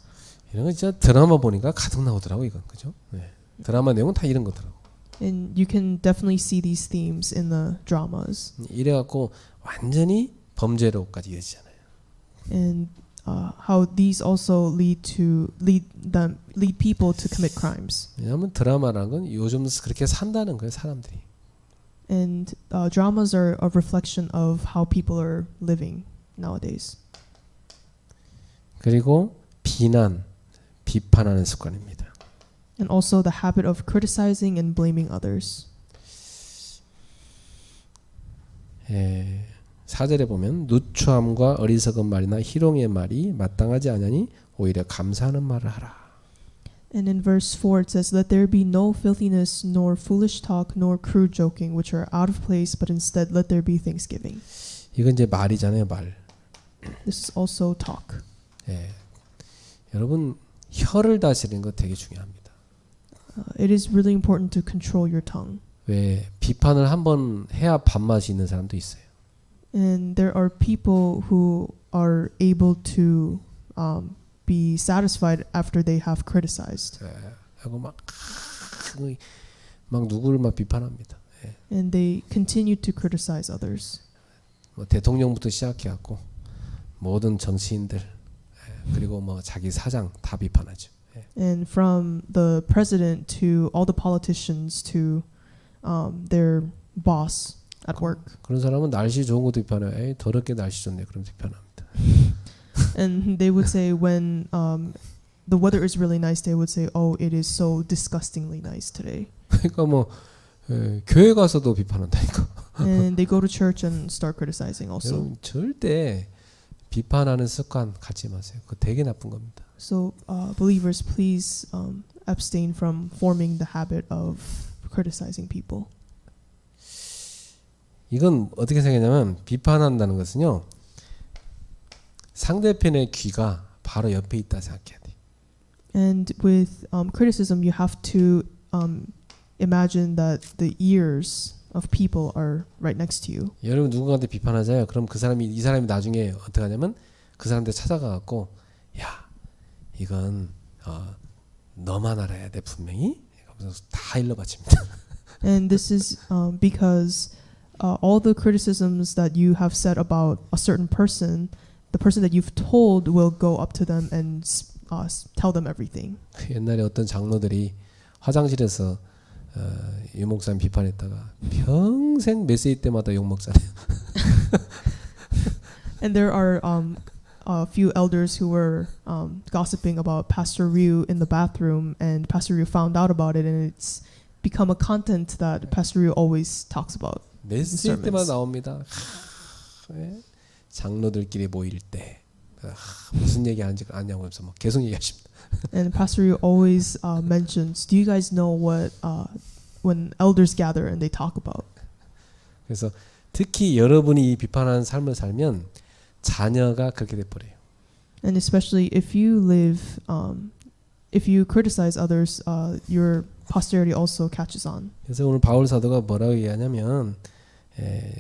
이런 거 진짜 드라마 보니까 가득 나오더라고 이건 그죠? 드라마 내용은 다 이런 거더라고. And you can definitely see these themes in the dramas. 이래갖고 완전히 범죄로까지 이어지잖아요. And how these also lead people to commit crimes. 왜냐하면 드라마라는 건 요즘 그렇게 산다는 거예요 사람들이. And dramas are a reflection of how people are living nowadays. 그리고 비판하는 습관입니다. And also the habit of criticizing and blaming others. 4절에 보면 누추함과 어리석은 말이나 희롱의 말이 마땅하지 않으니 오히려 감사하는 말을 하라. And in verse 4 it says, "Let there be no filthiness, nor foolish talk, nor crude joking, which are out of place, but instead let there be thanksgiving." 이건 이제 말이잖아요, 말. This is also talk. 예. 여러분 혀를 다스리는 거 되게 중요합니다. It is really important to control your tongue. 왜 비판을 한번 해야 밥맛이 있는 사람도 있어요. And there are people who are able to be satisfied after they have criticized. 예. 하고 막 누구를 막 비판합니다. 예. And they continue to criticize others. 뭐 대통령부터 시작해갖고 모든 정치인들 예. 그리고 뭐 자기 사장 다 비판하죠. 예. And from the president to all the politicians to their boss at work. 그런 사람은 날씨 좋은 것도 비판해요. 에이 더럽게 날씨 좋네. 그럼 비판합니다. And they would say when the weather is really nice, they would say, "Oh, it is so disgustingly nice today." 그러니까 뭐 교회 가서도 비판한다니까. And they go to church and start criticizing also. 여러분 절대 비판하는 습관 갖지 마세요. 그거 되게 나쁜 겁니다. So believers, please abstain from forming the habit of criticizing people. 이건 어떻게 생각하냐면 비판한다는 것은요. 상대편의 귀가 바로 옆에 있다 생각해야 돼. And with criticism, you have to imagine that the ears of people are right next to you. 여러분 누군가한테 비판하잖아요. 그럼 이 사람이 나중에 어떻게 하냐면 그 사람한테 찾아가 갖고 야 이건 너만 알아야 돼 분명히. 그래서 다 일러바칩니다. And this is because all the criticisms that you have said about a certain person, the person that you've told will go up to them and tell them everything. 옛날에 어떤 장로들이 화장실에서 유 목사님 비판했다가 평생 메시지 때마다 욕 먹잖아요. And there are a few elders who were gossiping about Pastor Ryu in the bathroom, and Pastor Ryu found out about it, and it's become a content that Pastor Ryu always talks about. 메시지 때마다 나옵니다. 네? 장로들끼리 모일 때 무슨 얘기 하는지 아냐고 해서 막 계속 얘기하십니다. And Pastor Ryu always mentions, "Do you guys know what when elders gather and they talk about?" 그래서 특히 여러분이 이 비판하는 삶을 살면 자녀가 그렇게 돼 버려요. And especially if you live, if you criticize others, your posterity also catches on. 그래서 오늘 바울 사도가 뭐라고 얘기하냐면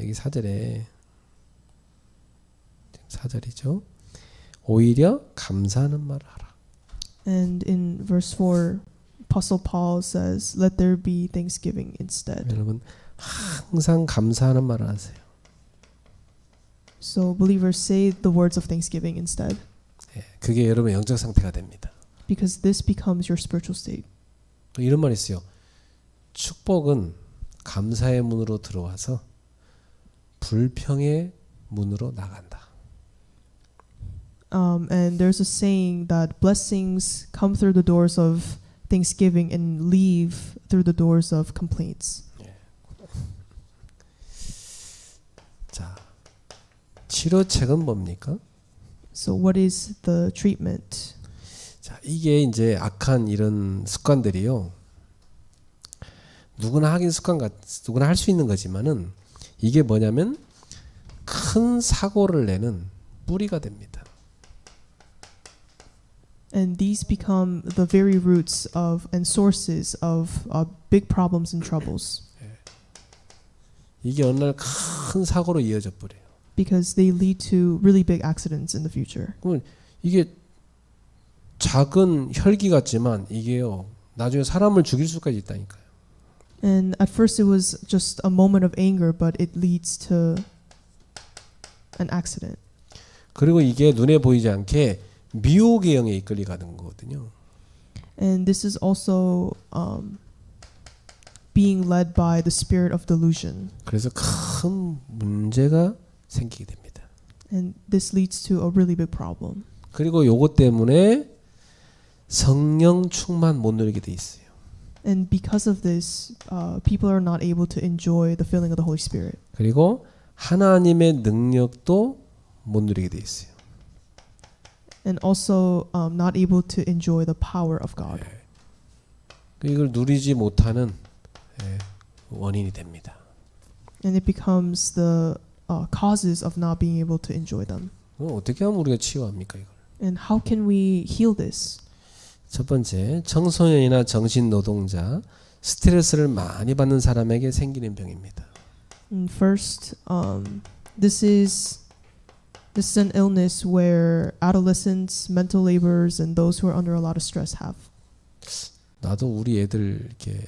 여기 4절에 4절이죠. 오히려 감사하는 말을 하라. And in verse 4, Apostle Paul says, "Let there be thanksgiving instead." 여러분 항상 감사하는 말을 하세요. So believers say the words of thanksgiving instead, 그게 여러분의 영적 상태가 됩니다. because this becomes your spiritual state. 또 이런 말이 있어요. 축복은 감사의 문으로 들어와서 불평의 문으로 나간다. And there's a saying that blessings come through the doors of thanksgiving and leave through the doors of complaints. 자, 치료책은 뭡니까? So what is the treatment? 자, 이게 이제 악한 이런 습관들이요. 누구나 누구나 할 수 있는 거지만은 이게 뭐냐면 큰 사고를 내는 뿌리가 됩니다. And these become the very roots of and sources of big problems and troubles. 이게 어느 날 큰 사고로 이어져 버려요. Because they lead to really big accidents in the future. 그러면 이게 작은 혈기 같지만 이게요 나중에 사람을 죽일 수까지 있다니까요. And at first it was just a moment of anger, but it leads to an accident. 그리고 이게 눈에 보이지 않게 미혹의 영에 이끌려가는 거거든요. And this is also being led by the spirit of delusion. 그래서 큰 문제가 생기게 됩니다. And this leads to a really big problem. 그리고 요것 때문에 성령 충만 못 누리게 돼 있어요. And because of this, people are not able to enjoy the filling of the Holy Spirit. 그리고 하나님의 능력도 못 누리게 돼 있어요. And also not able to enjoy the power of God. 이걸 누리지 못하는 원인이 됩니다. And it becomes the causes of not being able to enjoy them. 그럼 어떻게 하면 우리가 치유합니까 이걸? And how can we heal this? 첫 번째, 청소년이나 정신 노동자, 스트레스를 많이 받는 사람에게 생기는 병입니다. And first, this is an illness where adolescents, mental laborers, and those who are under a lot of stress have. 나도 우리 애들 이렇게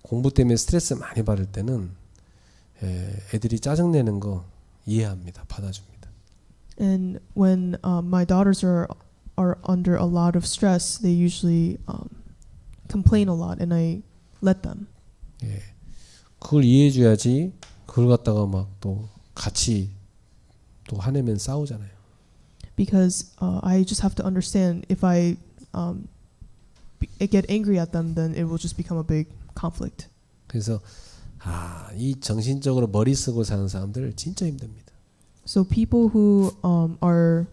공부 때문에 스트레스 많이 받을 때는 애들이 짜증 내는 거 이해합니다. 받아줍니다. And when my daughters are under a lot of stress, they usually complain a lot, and I let them. 예, 그걸 이해해줘야지. 그걸 갖다가 막 또 같이 또 화내면 싸우잖아요. Because I just have to understand if I get angry at them, then it will just become a big conflict. 그래서 이 정신적으로 머리 쓰고 사는 사람들 진짜 힘듭니다. So people who are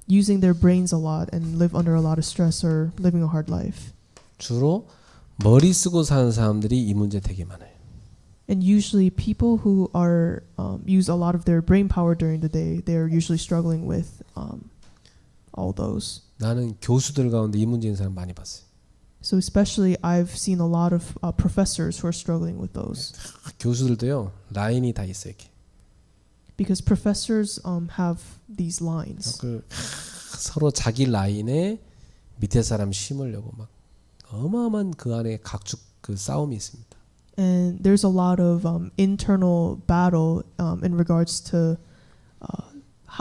using their brains a lot and live under a lot of stress are living a hard life. 주로 머리 쓰고 사는 사람들이 이 문제 되게 많아요. And usually people who are use a lot of their brain power during the day, they're usually struggling with all those. 나는 교수들 가운데 이 문제 있는 사람 많이 봤어요. So especially I've seen a lot of professors who are struggling with those. 교수들도요 라인이 다 있어요. 이렇게. Because professors have these lines. 서로 자기 라인에 밑에 사람 심으려고 막 어마어마한 그 안에 각축 그 싸움이 있습니다. And there's a lot of internal battle in regards to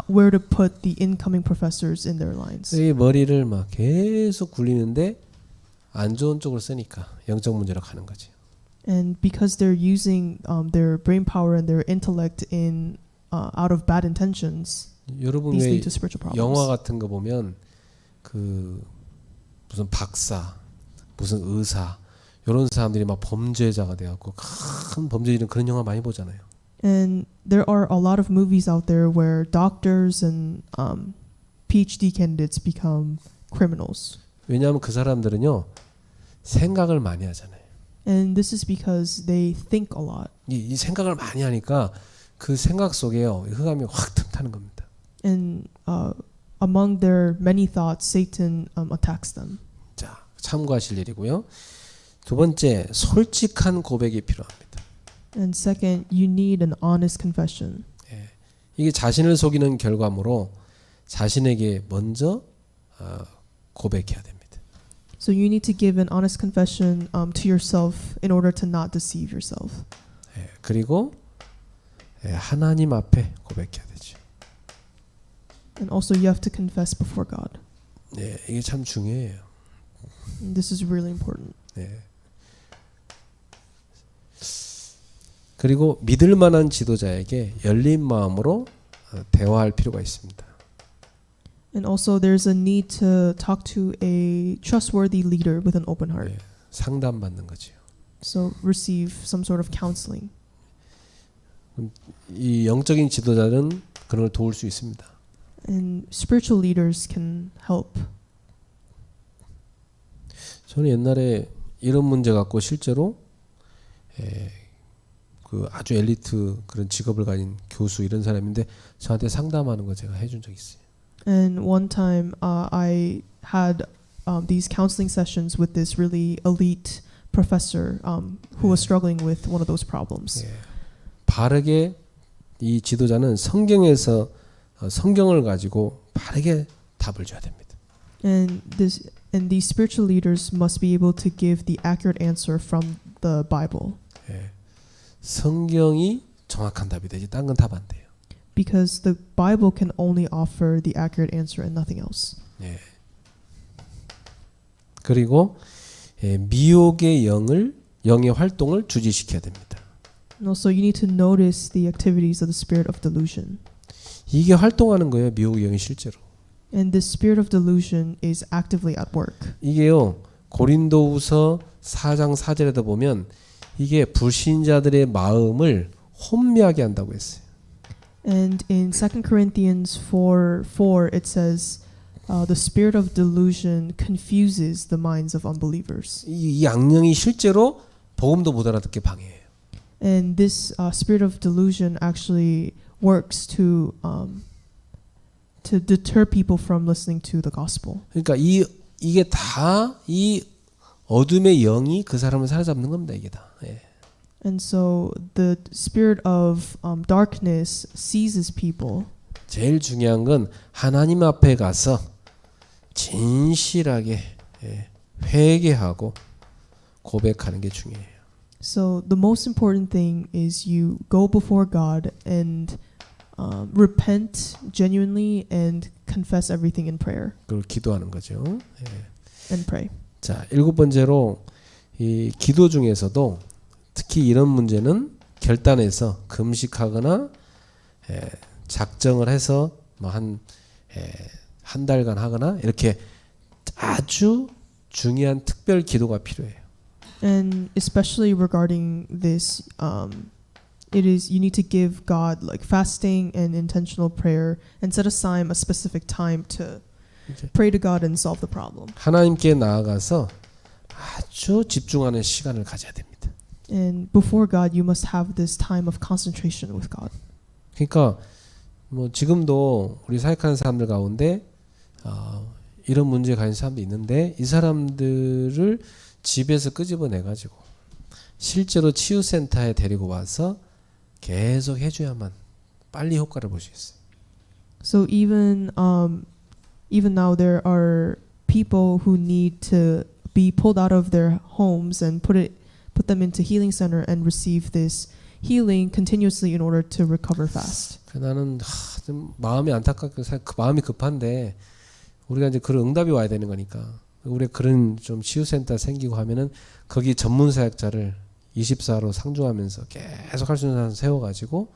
where to put the incoming professors in their lines. 이 머리를 막 계속 굴리는데 안 좋은 쪽으로 쓰니까 영적 문제로 가는 거지. And because they're using their brain power and their intellect in out of bad intentions, 여러분 these 왜 lead to spiritual problems. 영화 같은 거 보면 그 무슨 박사, 무슨 의사 이런 사람들이 막 범죄자가 돼갖고 큰 범죄들은 그런 영화 많이 보잖아요. And there are a lot of movies out there where doctors and PhD candidates become criminals. 왜냐하면 그 사람들은요 생각을 많이 하잖아요. And this is because they think a lot. 이 생각을 많이 하니까 그 생각 속에요 흑암이 확 틈타는 겁니다. And among their many thoughts, Satan attacks them. 자, 참고하실 일이고요. 두 번째, 솔직한 고백이 필요합니다. And second, you need an honest confession. 이게 자신을 속이는 결과물로 자신에게 먼저 고백해야 됩니다. So you need to give an honest confession to yourself in order to not deceive yourself. 그리고 하나님 앞에 고백해야 되죠. And also you have to confess before God. 이게 참 중요해요. And this is really important. 그리고 믿을 만한 지도자에게 열린 마음으로 대화할 필요가 있습니다. And also there's a need to talk to a trustworthy leader with an open heart. 상담받는 거죠. So receive some sort of counseling. 이 영적인 지도자는 그를 도울 수 있습니다. And spiritual leaders can help. 저는 옛날에 이런 문제 갖고 실제로 그 아주 엘리트 그런 직업을 가진 교수 이런 사람인데 저한테 상담하는 거 제가 해준 적 있어요. And one time I had these counseling sessions with this really elite professor who was struggling with one of those problems. 바르게 이 지도자는 성경에서 성경을 가지고 바르게 답을 줘야 됩니다. And these spiritual leaders must be able to give the accurate answer from the Bible. 성경이 정확한 답이 되지 딴 건 답 안 돼요. Because the Bible can only offer the accurate answer and nothing else. 그리고 미혹의 영의 활동을 주지시켜야 됩니다. And also you need to notice the activities of the spirit of delusion. 이게 활동하는 거예요. 미혹의 영이 실제로. And the spirit of delusion is actively at work. 이게요. 고린도후서 4장 4절에도 보면 이게 불신자들의 마음을 혼미하게 한다고 했어요. And in 2 Corinthians 4:4 it says the spirit of delusion confuses the minds of unbelievers. 이 악령이 실제로 복음도 못 알아듣게 방해해요. And this spirit of delusion actually works to deter people from listening to the gospel. 그러니까 이게 다 이 어둠의 영이 그 사람을 사로잡는 겁니다. 이게 다. 예. And so the spirit of darkness seizes people. 제일 중요한 건 하나님 앞에 가서 진실하게 회개하고 고백하는 게 중요해요. So the most important thing is you go before God and repent genuinely and confess everything in prayer 그걸 기도하는 거죠. 예. and pray. 자, 7번째로 이 기도 중에서도 특히 이런 문제는 결단해서 금식하거나 작정을 해서 뭐 한 달간 하거나 이렇게 아주 중요한 특별 기도가 필요해요. And especially regarding this, it is you need to give God like fasting and intentional prayer and set aside a specific time to pray to God and solve the problem. 하나님께 나아가서 아주 집중하는 시간을 가져야 됩니다. And before God, you must have this time of concentration with God. 그러니까 뭐 지금도 우리 사역하는 사람들 가운데 이런 문제에 가진 사람도 있는데 이 사람들을 집에서 끄집어내 가지고 실제로 치유센터에 데리고 와서 계속 해줘야만 빨리 효과를 볼 수 있어요. So even now there are people who need to be pulled out of their homes and put them into healing center and receive this healing continuously in order to recover fast. 나는 좀 마음이 안타깝게 마음이 급한데 우리가 이제 그런 응답이 와야 되는 거니까 우리 그런 좀 치유센터 생기고 하면은 거기 전문 사역자를 24로 상주하면서 계속 할 수 있는 사람 세워가지고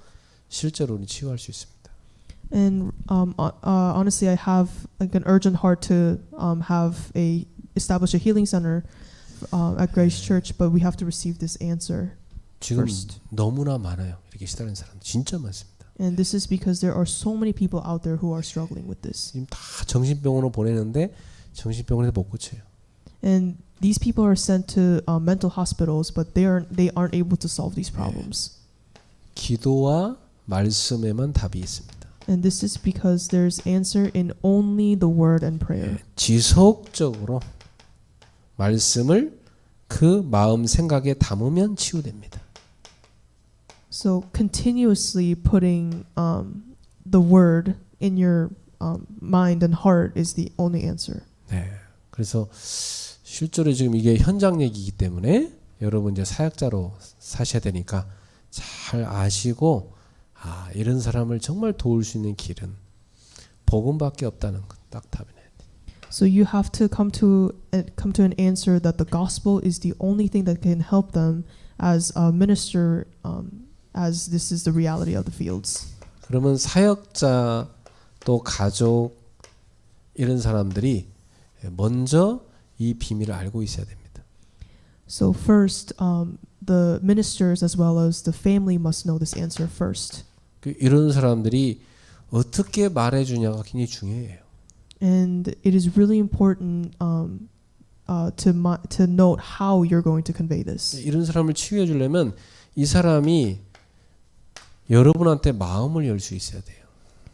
실제로 우리 치유할 수 있습니다. And honestly, I have like an urgent heart to establish a healing center at Grace Church, but we have to receive this answer 지금 first. 너무나 많아요. 이렇게 시달리는 사람 진짜 많습니다. And this is because there are so many people out there who are struggling with this. 지금 다 정신병원으로 보내는데 정신병원에서 못 고쳐요. And these people are sent to mental hospitals, but they aren't able to solve these problems. 기도와 말씀에만 답이 있습니다. And this is because there's answer in only the word and prayer. 지속적으로 말씀을 그 마음 생각에 담으면 치유됩니다. So continuously putting the word in your mind and heart is the only answer. 네. 그래서 실제로 지금 이게 현장 얘기이기 때문에 여러분 이제 사역자로 사셔야 되니까 잘 아시고 이런 사람을 정말 도울 수 있는 길은 복음밖에 없다는 건 딱 답이네. So you have to come to an answer that the gospel is the only thing that can help them as a minister, as this is the reality of the fields. 그러면 사역자 또 가족 이런 사람들이 먼저 이 비밀을 알고 있어야 됩니다. So first, the ministers as well as the family must know this answer first. 이런 사람들이 어떻게 말해주냐가 굉장히 중요해요. And it is really important to note how you're going to convey this. 이런 사람을 치유해 주려면 이 사람이 여러분한테 마음을 열 수 있어야 돼요.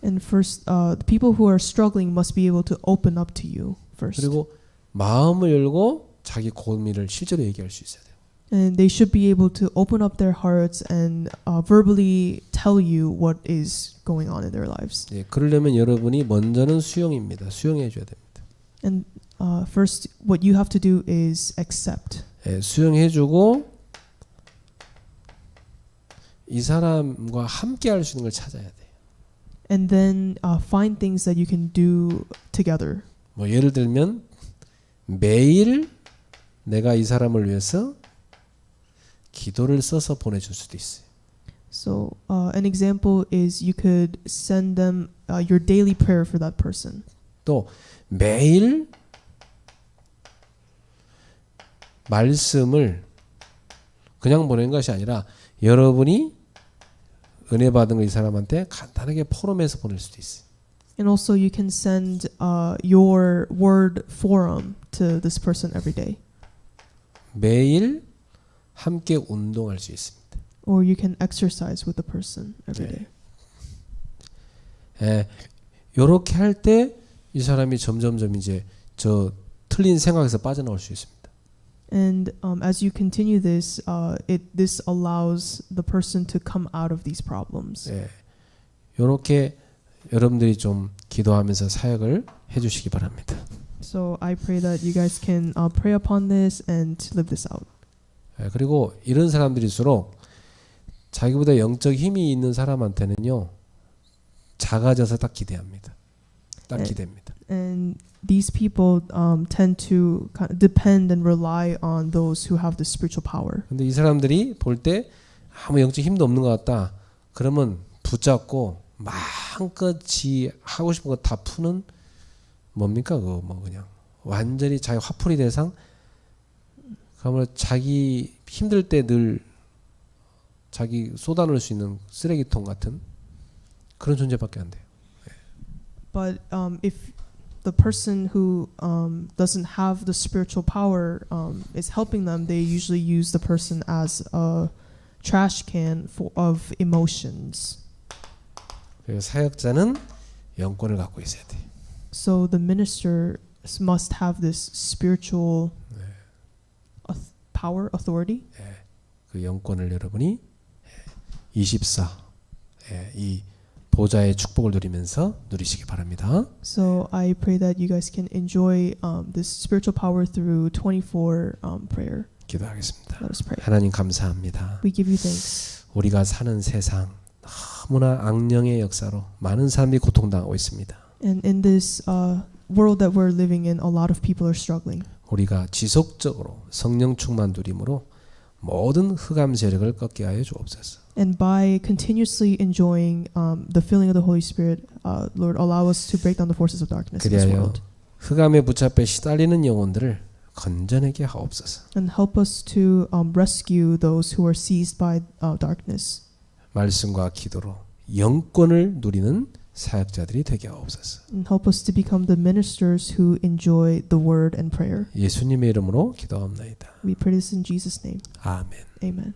And first, the people who are struggling must be able to open up to you first. 그리고 마음을 열고 자기 고민을 실제로 얘기할 수 있어야 돼요. And they should be able to open up their hearts and verbally tell you what is going on in their lives. 예, 그러려면 여러분이 먼저는 수용입니다. 수용해 줘야 됩니다. And first, what you have to do is accept. 예, 수용해 주고 이 사람과 함께 할 수 있는 걸 찾아야 돼요. And then find things that you can do together. 뭐 예를 들면 매일 내가 이 사람을 위해서 기도를 써서 보내줄 수도 있어요. So an example is you could send them your daily prayer for that person. 또 매일 말씀을 그냥 보내는 것이 아니라 여러분이 은혜 받은 거 이 사람한테 간단하게 포럼해서 보낼 수도 있어요. And also you can send your word forum to this person every day. 매일 함께 운동할 수 있습니다. Or you can exercise with the person every day. 이렇게 할 때 이 사람이 점점점 이제 저 틀린 생각에서 빠져나올 수 있습니다. And as you continue this, this allows the person to come out of these problems. 이렇게 여러분들이 좀 기도하면서 사역을 해주시기 바랍니다. So I pray that you guys can pray upon this and live this out. 그리고 이런 사람들일수록 자기보다 영적 힘이 있는 사람한테는요 작아져서 딱 기대합니다. 딱 기대합니다. And these people tend to kind of depend and rely on those who have the spiritual power. 근데 이 사람들이 볼 때 아무 영적 힘도 없는 것 같다. 그러면 붙잡고 마음껏 지 하고 싶은 거 다 푸는 뭡니까 그거 뭐 그냥 완전히 자기 화풀이 대상. 그러면 자기 힘들 때 늘 자기 쏟아놓을 수 있는 쓰레기통 같은 그런 존재밖에 안 돼요. But if the person who doesn't have the spiritual power is helping them, they usually use the person as a trash can of emotions. 그래서 사역자는 영권을 갖고 있어야 돼. So the minister must have this spiritual power, authority. 그 영권을 여러분이 24 이 보좌의 축복을 누리면서 누리시기 바랍니다. So I pray that you guys can enjoy this spiritual power through 24 prayer. 기도하겠습니다. Let us pray. 하나님 감사합니다. We give you thanks. 우리가 사는 세상 너무나 악령의 역사로 많은 사람이 고통당하고 있습니다. And in this world that we're living in, a lot of people are struggling. 우리가 지속적으로 성령 충만 누림으로 모든 흑암 세력을 꺾게 하여 주옵소서. And by continuously enjoying the filling of the Holy Spirit, Lord, allow us to break down the forces of darkness in this 그리하여 world. 흑암에 붙잡혀 시달리는 영혼들을 건져내게 하옵소서. And help us to rescue those who are seized by darkness. 말씀과 기도로 영권을 누리는 사역자들이 되게 하옵소서. And help us to become the ministers who enjoy the word and prayer. 예수님의 이름으로 기도합나이다. We pray this in Jesus' name. 아멘. Amen.